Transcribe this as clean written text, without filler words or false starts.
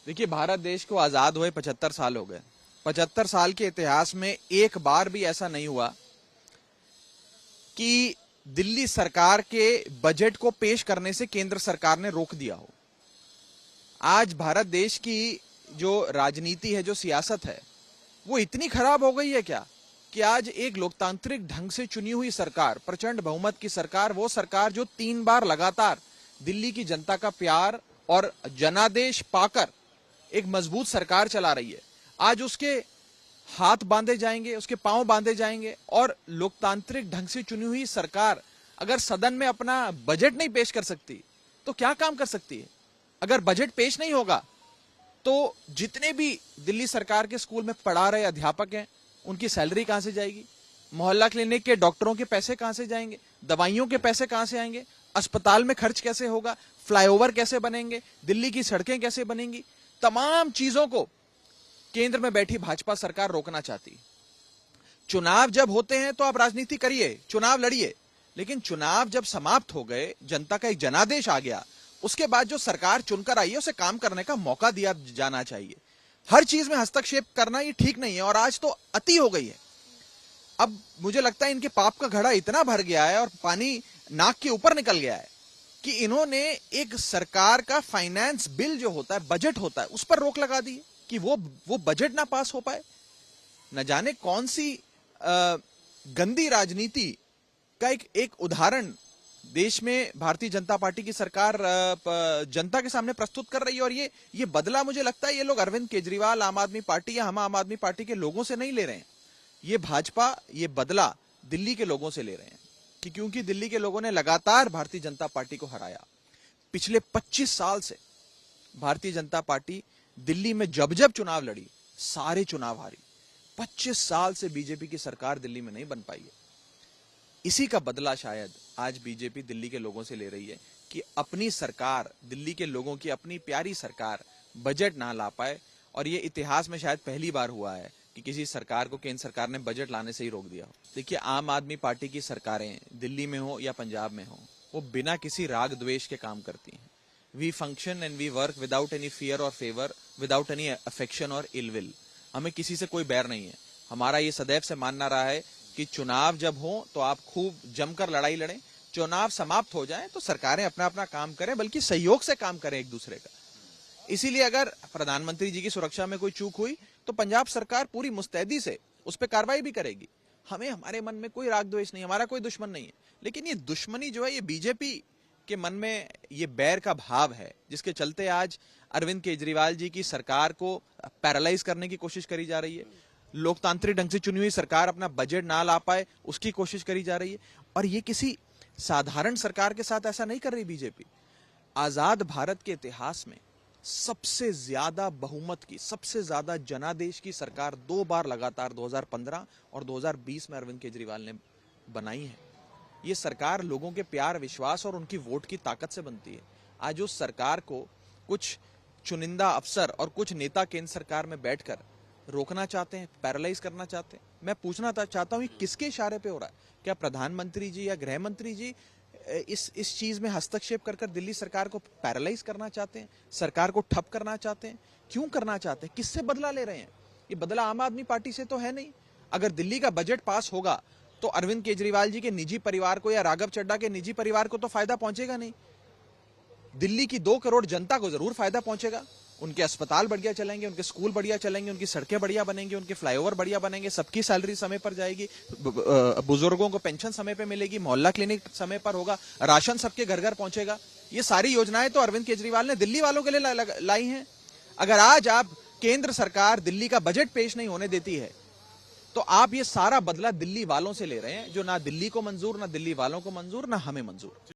देखिए, भारत देश को आजाद हुए 75 साल हो गए। 75 साल के इतिहास में एक बार भी ऐसा नहीं हुआ कि दिल्ली सरकार के बजट को पेश करने से केंद्र सरकार ने रोक दिया हो। आज भारत देश की जो राजनीति है, जो सियासत है, वो इतनी खराब हो गई है क्या कि आज एक लोकतांत्रिक ढंग से चुनी हुई सरकार, प्रचंड बहुमत की सरकार, वो सरकार जो 3 बार लगातार दिल्ली की जनता का प्यार और जनादेश पाकर एक मजबूत सरकार चला रही है, आज उसके हाथ बांधे जाएंगे, उसके पांव बांधे जाएंगे। और लोकतांत्रिक ढंग से चुनी हुई सरकार अगर सदन में अपना बजट नहीं पेश कर सकती तो क्या काम कर सकती है? अगर बजट पेश नहीं होगा तो जितने भी दिल्ली सरकार के स्कूल में पढ़ा रहे अध्यापक हैं, उनकी सैलरी कहां से जाएगी? मोहल्ला क्लिनिक के डॉक्टरों के पैसे कहां से जाएंगे? दवाइयों के पैसे कहां से आएंगे? अस्पताल में खर्च कैसे होगा? फ्लाईओवर कैसे बनेंगे? दिल्ली की सड़कें कैसे बनेंगी? तमाम चीजों को केंद्र में बैठी भाजपा सरकार रोकना चाहती। चुनाव जब होते हैं तो आप राजनीति करिए, चुनाव लड़िए, लेकिन चुनाव जब समाप्त हो गए, जनता का एक जनादेश आ गया, उसके बाद जो सरकार चुनकर आई है उसे काम करने का मौका दिया जाना चाहिए। हर चीज में हस्तक्षेप करना ये ठीक नहीं है, और आज तो अति हो गई है। अब मुझे लगता है इनके पाप का घड़ा इतना भर गया है और पानी नाक के ऊपर निकल गया है कि इन्होंने एक सरकार का फाइनेंस बिल जो होता है, बजट होता है, उस पर रोक लगा दी कि वो बजट ना पास हो पाए। न जाने कौन सी गंदी राजनीति का एक उदाहरण देश में भारतीय जनता पार्टी की सरकार जनता के सामने प्रस्तुत कर रही है। और ये बदला मुझे लगता है ये लोग अरविंद केजरीवाल, आम आदमी पार्टी या हम आम आदमी पार्टी के लोगों से नहीं ले रहे हैं। ये भाजपा ये बदला दिल्ली के लोगों से ले रहे हैं कि क्योंकि दिल्ली के लोगों ने लगातार भारतीय जनता पार्टी को हराया। पिछले 25 साल से भारतीय जनता पार्टी दिल्ली में जब जब चुनाव लड़ी, सारे चुनाव हारी। 25 साल से बीजेपी की सरकार दिल्ली में नहीं बन पाई है। इसी का बदला शायद आज बीजेपी दिल्ली के लोगों से ले रही है कि अपनी सरकार, दिल्ली के लोगों की अपनी प्यारी सरकार बजट ना ला पाए। और ये इतिहास में शायद पहली बार हुआ है कि किसी सरकार को केंद्र सरकार ने बजट लाने से ही रोक दिया हो। देखिए, आम आदमी पार्टी की सरकारें दिल्ली में हो या पंजाब में हो, वो बिना किसी राग द्वेष के काम करती हैं। We function and we work without any fear और फेवर, विदाउट एनी अफेक्शन और इल विल। हमें किसी से कोई बैर नहीं है। हमारा ये सदैव से मानना रहा है कि चुनाव जब हो तो आप खूब जमकर लड़ाई लड़ें, चुनाव समाप्त हो जाए तो सरकारें अपना अपना काम करें, बल्कि सहयोग से काम करें एक दूसरे का। इसीलिए अगर प्रधानमंत्री जी की सुरक्षा में कोई चूक हुई तो पंजाब सरकार पूरी मुस्तैदी से उस पर कार्रवाई भी करेगी। हमें, हमारे मन में कोई राग द्वेष नहीं, हमारा कोई दुश्मन नहीं है। लेकिन ये दुश्मनी जो है, ये बीजेपी के मन में ये बैर का भाव है, जिसके चलते आज अरविंद केजरीवाल जी की सरकार को पैरालाइज करने की कोशिश करी जा रही है। लोकतांत्रिक ढंग से चुनी हुई सरकार अपना बजट ना ला पाए, उसकी कोशिश करी जा रही है। और ये किसी साधारण सरकार के साथ ऐसा नहीं कर रही बीजेपी। आजाद भारत के इतिहास में सबसे ज्यादा बहुमत की, सबसे ज्यादा जनादेश की सरकार 2 बार लगातार 2015 और 2020 में अरविंद केजरीवाल ने बनाई है। ये सरकार लोगों के प्यार, विश्वास और उनकी वोट की ताकत से बनती है। आज उस सरकार को कुछ चुनिंदा अफसर और कुछ नेता केंद्र सरकार में बैठकर रोकना चाहते हैं, पैरालाइज करना चाहते हैं। मैं पूछना चाहता हूं, किसके इशारे पे हो रहा है? क्या प्रधानमंत्री जी या गृह मंत्री जी इस चीज में हस्तक्षेप कर दिल्ली सरकार को पैरालाइज करना चाहते हैं, सरकार को ठप करना चाहते हैं? क्यों करना चाहते हैं? किससे बदला ले रहे हैं? ये बदला आम आदमी पार्टी से तो है नहीं। अगर दिल्ली का बजट पास होगा तो अरविंद केजरीवाल जी के निजी परिवार को या राघव चड्ढा के निजी परिवार को तो फायदा पहुंचेगा नहीं। दिल्ली की 2 करोड़ जनता को जरूर फायदा पहुंचेगा। उनके अस्पताल बढ़िया चलेंगे, उनके स्कूल बढ़िया चलेंगे, उनकी सड़कें बढ़िया बनेंगी, उनके फ्लाईओवर बढ़िया बनेंगे, सबकी सैलरी समय पर जाएगी, बुजुर्गों को पेंशन समय पर मिलेगी, मोहल्ला क्लिनिक समय पर होगा, राशन सबके घर घर पहुंचेगा। ये सारी योजनाएं तो अरविंद केजरीवाल ने दिल्ली वालों के लिए लाई हैं। अगर आज आप केंद्र सरकार दिल्ली का बजट पेश नहीं होने देती है तो आप ये सारा बदला दिल्ली वालों से ले रहे हैं, जो ना दिल्ली को मंजूर, ना दिल्ली वालों को मंजूर, ना हमें मंजूर।